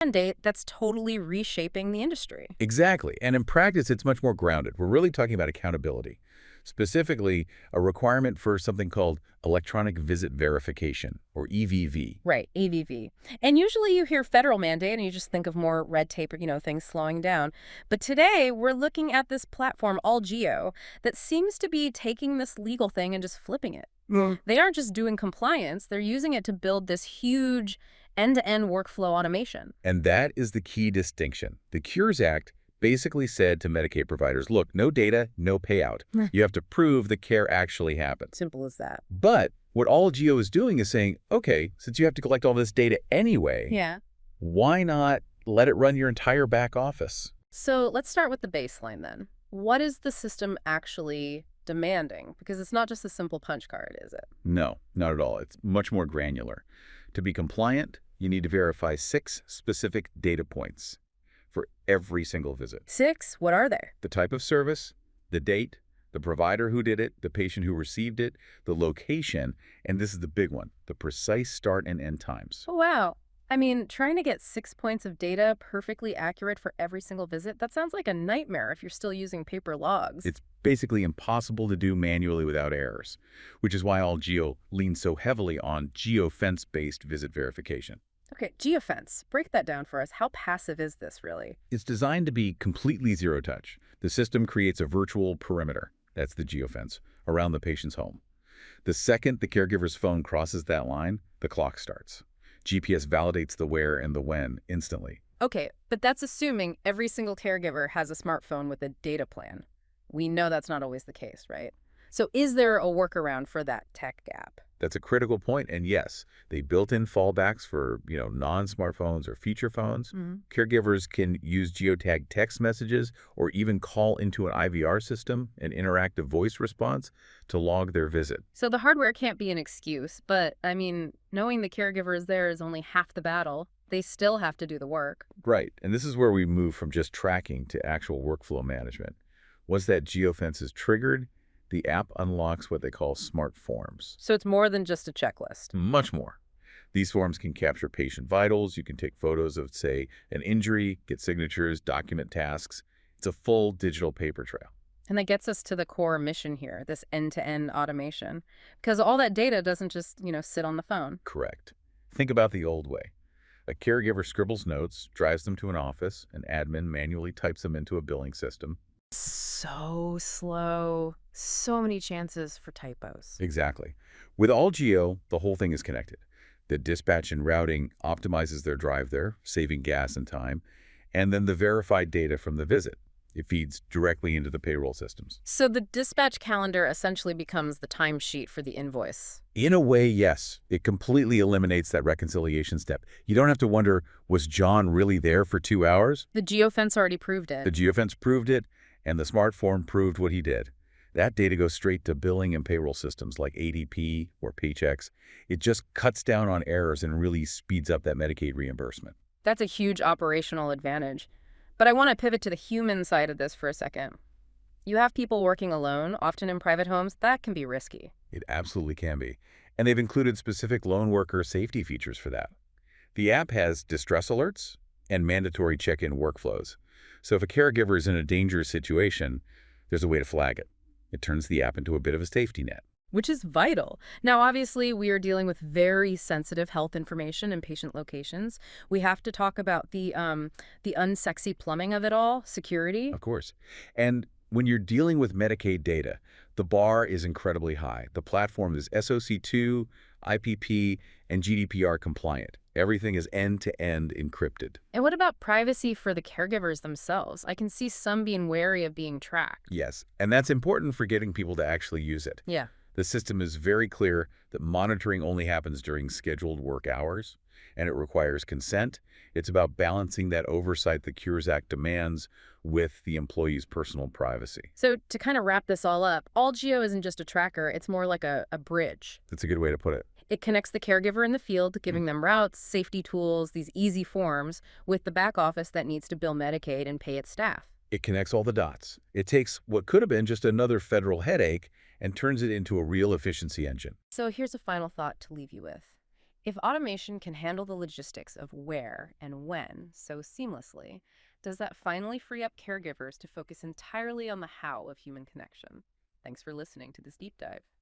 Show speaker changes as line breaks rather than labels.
mandate that's totally reshaping the industry.
Exactly. And in practice, it's much more grounded. We're really talking about accountability, specifically a requirement for something called electronic visit verification, or EVV.
Right, EVV. And usually you hear federal mandate and you just think of more red tape or, things slowing down. But today we're looking at this platform, allGeo, that seems to be taking this legal thing and just flipping it. They aren't just doing compliance, they're using it to build this huge end-to-end workflow automation.
And that is the key distinction. The Cures Act basically said to Medicaid providers, look, no data, no payout. You have to prove the care actually happens.
Simple as that.
But what allGeo is doing is saying, okay, since you have to collect all this data anyway, why not let it run your entire back office?
So let's start with the baseline then. What is the system actually demanding? Because it's not just a simple punch card, is it?
No, not at all. It's much more granular. To be compliant, you need to verify 6 specific data points for every single visit.
6? What are they?
The type of service, the date, the provider who did it, the patient who received it, the location, and this is the big one, the precise start and end times.
Oh, wow. I mean, trying to get 6 points of data perfectly accurate for every single visit, that sounds like a nightmare if you're still using paper logs.
It's basically impossible to do manually without errors, which is why allGeo leans so heavily on Geofence-based visit verification.
Okay, Geofence. Break that down for us. How passive is this, really?
It's designed to be completely zero-touch. The system creates a virtual perimeter, that's the geofence, around the patient's home. The second the caregiver's phone crosses that line, the clock starts. GPS validates the where and the when instantly.
Okay, but that's assuming every single caregiver has a smartphone with a data plan. We know that's not always the case, right? So is there a workaround for that tech gap?
That's a critical point, and yes, they built in fallbacks for, non-smartphones or feature phones. Caregivers can use geotag text messages or even call into an IVR system, an interactive voice response, to log their visit.
So the hardware can't be an excuse, but, knowing the caregiver is there is only half the battle. They still have to do the work.
Right, and this is where we move from just tracking to actual workflow management. Once that geofence is triggered, the app unlocks what they call smart forms.
So it's more than just a checklist.
Much more. These forms can capture patient vitals. You can take photos of, say, an injury, get signatures, document tasks. It's a full digital paper trail.
And that gets us to the core mission here, this end-to-end automation. Because all that data doesn't just, sit on the phone.
Correct. Think about the old way. A caregiver scribbles notes, drives them to an office, an admin manually types them into a billing system.
So slow. So many chances for typos.
Exactly. With allGeo, the whole thing is connected. The dispatch and routing optimizes their drive there, saving gas and time, and then the verified data from the visit. It feeds directly into the payroll systems.
So the dispatch calendar essentially becomes the timesheet for the invoice.
In a way, yes. It completely eliminates that reconciliation step. You don't have to wonder, was John really there for 2 hours?
The Geofence already proved it.
The Geofence proved it, and the smart form proved what he did. That data goes straight to billing and payroll systems like ADP or Paychex. It just cuts down on errors and really speeds up that Medicaid reimbursement.
That's a huge operational advantage. But I want to pivot to the human side of this for a second. You have people working alone, often in private homes. That can be risky.
It absolutely can be. And they've included specific lone worker safety features for that. The app has distress alerts and mandatory check-in workflows. So if a caregiver is in a dangerous situation, there's a way to flag it. It turns the app into a bit of a safety net.
Which is vital. Now, obviously, we are dealing with very sensitive health information and patient locations. We have to talk about the unsexy plumbing of it all, security.
Of course. And when you're dealing with Medicaid data, the bar is incredibly high. The platform is SOC2, IPP, and GDPR compliant. Everything is end-to-end encrypted.
And what about privacy for the caregivers themselves? I can see some being wary of being tracked.
Yes, and that's important for getting people to actually use it.
Yeah.
The system is very clear that monitoring only happens during scheduled work hours, and it requires consent. It's about balancing that oversight the Cures Act demands with the employee's personal privacy.
So to kind of wrap this all up, allGeo isn't just a tracker, it's more like a bridge.
That's a good way to put it.
It connects the caregiver in the field, giving them routes, safety tools, these easy forms, with the back office that needs to bill Medicaid and pay its staff.
It connects all the dots. It takes what could have been just another federal headache and turns it into a real efficiency engine.
So here's a final thought to leave you with. If automation can handle the logistics of where and when so seamlessly, does that finally free up caregivers to focus entirely on the how of human connection? Thanks for listening to this deep dive.